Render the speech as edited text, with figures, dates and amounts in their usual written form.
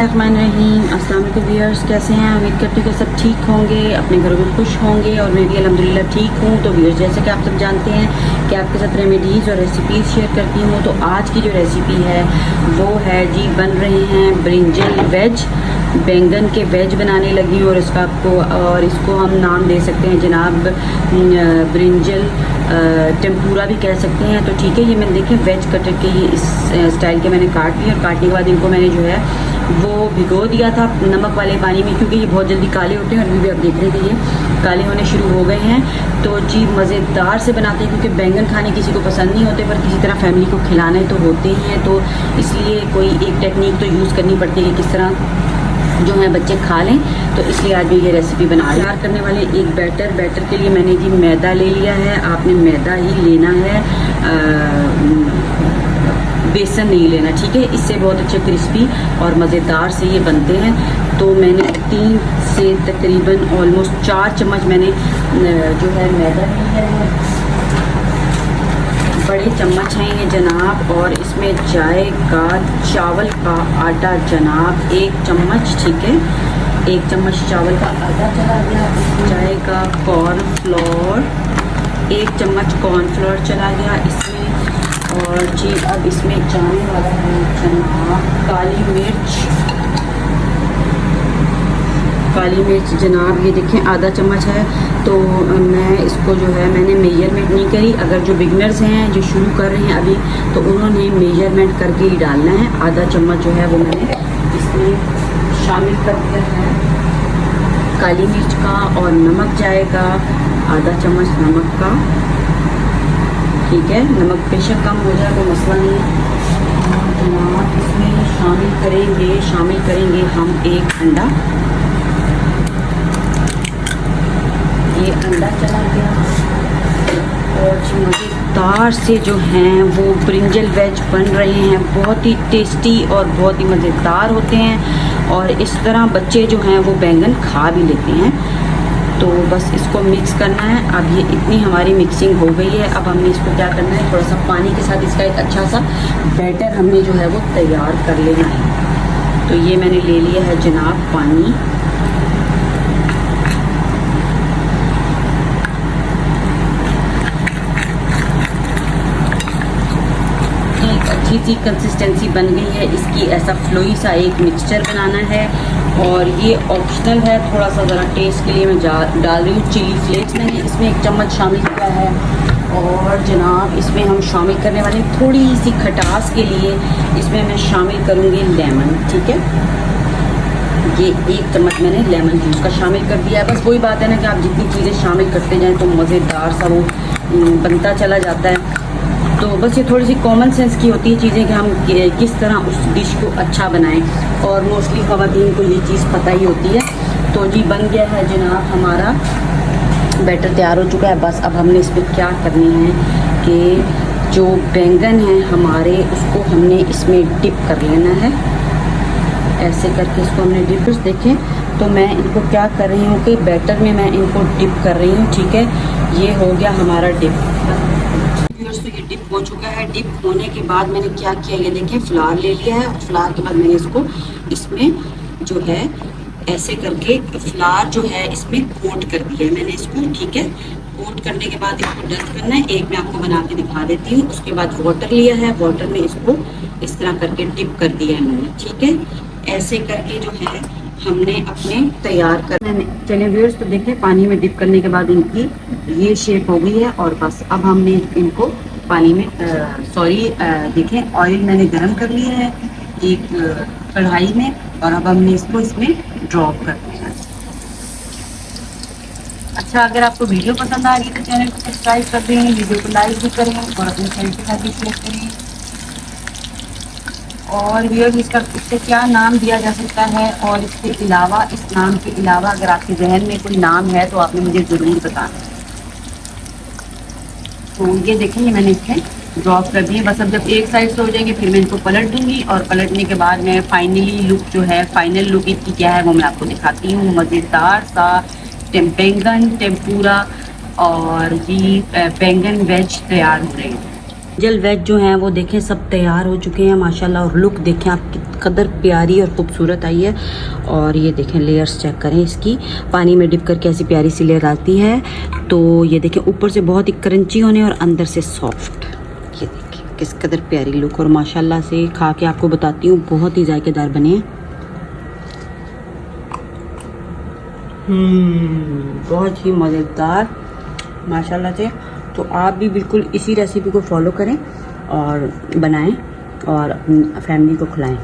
रहीम अस्सलाम वालेकुम व्यूअर्स, कैसे हैं? उम्मीद करती हूँ कि सब ठीक होंगे, अपने घरों में खुश होंगे और मैं भी अल्हम्दुलिल्लाह ठीक हूँ। तो व्यूअर्स, जैसे कि आप सब जानते हैं कि आपके साथ रेमेडीज़ और रेसिपीज़ शेयर करती हूँ। तो आज की जो रेसिपी है वो है जी, बन रहे हैं ब्रिंजल वेज, बैंगन के वेज बनाने लगी और इसको हम नाम दे सकते हैं जनाब ब्रिंजल टेम्पूरा भी कह सकते हैं। तो ठीक है, ये मैंने देखें वेज कटर के ये इस स्टाइल के मैंने काट लिए और काटने के बाद इनको मैंने जो है वो भिगो दिया था नमक वाले पानी में, क्योंकि ये बहुत जल्दी काले होते हैं और अभी भी आप देख रहे थे ये काले होने शुरू हो गए हैं। तो जी मज़ेदार से बनाते हैं, क्योंकि बैंगन खाने किसी को पसंद नहीं होते पर किसी तरह फैमिली को खिलाने तो होते ही हैं। तो इसलिए कोई एक टेक्निक तो यूज़ करनी पड़ती है कि किस तरह जो है बच्चे खा लें। तो इसलिए आज मैं ये रेसिपी तैयार करने वाले एक बैटर के लिए मैंने जी मैदा ले लिया है। आपने मैदा ही लेना है, बेसन नहीं लेना, ठीक है। इससे बहुत अच्छे क्रिस्पी और मज़ेदार से ये बनते हैं। तो मैंने 3 से तकरीबन ऑलमोस्ट 4 चम्मच मैंने जो है मैदा लिया है। बड़े चम्मच हैं ये जनाब, और इसमें जाएगा चावल का आटा जनाब 1 चम्मच, ठीक है। 1 चम्मच चावल का आटा चला गया। जाएगा कॉर्नफ्लोर, 1 चम्मच कॉर्नफ्लोर चला गया इसमें। और जी अब इसमें जाने वाला है जनाब काली मिर्च जनाब, ये देखें आधा चम्मच है। तो मैं इसको जो है मैंने मेजरमेंट नहीं करी। अगर जो बिगनर्स हैं जो शुरू कर रहे हैं अभी, तो उन्होंने मेजरमेंट करके ही डालना है। आधा चम्मच जो है वो मैंने इसमें शामिल कर दिया है काली मिर्च का। और नमक जाएगा आधा चम्मच नमक का, ठीक है। नमक बेशक कम हो जाए कोई मसला नहीं है। जनाब इसमें शामिल करेंगे हम 1 अंडा। ये अंडा चला गया। और जो मज़ेदार से जो हैं वो ब्रिंजल वेज बन रहे हैं, बहुत ही टेस्टी और बहुत ही मज़ेदार होते हैं। और इस तरह बच्चे जो हैं वो बैंगन खा भी लेते हैं। तो बस इसको मिक्स करना है। अब ये इतनी हमारी मिक्सिंग हो गई है। अब हमने इसको क्या करना है, थोड़ा सा पानी के साथ इसका एक अच्छा सा बैटर हमने जो है वो तैयार कर लेना है। तो ये मैंने ले लिया है जनाब पानी। अच्छी सी कंसिस्टेंसी बन गई है इसकी। ऐसा फ्लोई सा एक मिक्सचर बनाना है। और ये ऑप्शनल है, थोड़ा सा ज़रा टेस्ट के लिए मैं डाल रही हूँ चिली फ्लेक्स। मैंने इसमें 1 चम्मच शामिल किया है। और जनाब इसमें हम शामिल करने वाले थोड़ी सी खटास के लिए इसमें मैं शामिल करूँगी लेमन, ठीक है। ये 1 चम्मच मैंने लेमन जूस का शामिल कर दिया है। बस वही बात है ना कि आप जितनी चीज़ें शामिल करते जाएँ तो मज़ेदार सा वो बनता चला जाता है। तो बस ये थोड़ी सी कॉमन सेंस की होती है चीज़ें कि हम किस तरह उस डिश को अच्छा बनाएं। और मोस्टली ख़वातीन को ये चीज़ पता ही होती है। तो जी बन गया है जनाब, हमारा बैटर तैयार हो चुका है। बस अब हमने इसमें क्या करनी है कि जो बैंगन हैं हमारे उसको हमने इसमें डिप कर लेना है। ऐसे करके इसको हमने डिप, देखें तो मैं इनको क्या कर रही हूँ कि बैटर में मैं इनको डिप कर रही हूँ, ठीक है। ये हो गया हमारा डिप। तो ये डिप हो चुका है। डिप होने के बाद मैंने क्या किया, ये देखें फ्लावर ले लिया है। और फ्लावर के बाद मैंने इसको इसमें जो है ऐसे करके फ्लावर जो है इसमें कोट कर दिया है मैंने इसको, ठीक है। कोट करने के बाद इसको डस्ट करना है। एक मैं आपको बना के दिखा देती हूँ। उसके बाद वाटर लिया है, वाटर में इसको इस तरह करके डिप कर दिया है मैंने, ठीक है। ऐसे करके जो है हमने अपने तैयार करना है। चलिए व्यूअर्स, तो देखें पानी में डिप करने के बाद इनकी ये शेप हो गई है। और बस अब हमने इनको पानी में देखें ऑयल मैंने गरम कर लिया है एक कढ़ाई में। और अब हमने इसको इसमें ड्रॉप कर दिया है। अच्छा, अगर आपको वीडियो पसंद आ रही है तो चैनल को सब्सक्राइब कर दें, वीडियो को लाइक भी करें और अपने फ्रेंड के साथ भी शेयर करें। और व्यूअर्स, इससे क्या नाम दिया जा सकता है, और इसके अलावा इस नाम के अलावा अगर आपके जहन में कोई नाम है तो आपने मुझे ज़रूर बताना। तो ये देखें ये मैंने इसमें ड्रॉप कर दिए। बस अब जब एक साइड से हो जाएंगे फिर मैं इनको पलट दूंगी। और पलटने के बाद मैं फाइनल लुक इसकी क्या है वो मैं आपको दिखाती हूँ। मज़ेदार सा बैंगन टेम्पूरा और जी बैंगन वेज तैयार हो रहे हैं। जल वेज जो हैं वो देखें सब तैयार हो चुके हैं माशाल्लाह, और लुक देखें आप किस कदर प्यारी और खूबसूरत आई है। और ये देखें लेयर्स चेक करें इसकी, पानी में डिप करके ऐसी प्यारी सी लेयर आती है। तो ये देखें ऊपर से बहुत ही क्रंची होने और अंदर से सॉफ्ट, ये देखें किस कदर प्यारी लुक। और माशाल्लाह से खा के आपको बताती हूँ बहुत ही जायकेदार बने हैं। बहुत ही मज़ेदार माशाल्लाह से। तो आप भी बिल्कुल इसी रेसिपी को फॉलो करें और बनाएं और अपनी फैमिली को खिलाएं।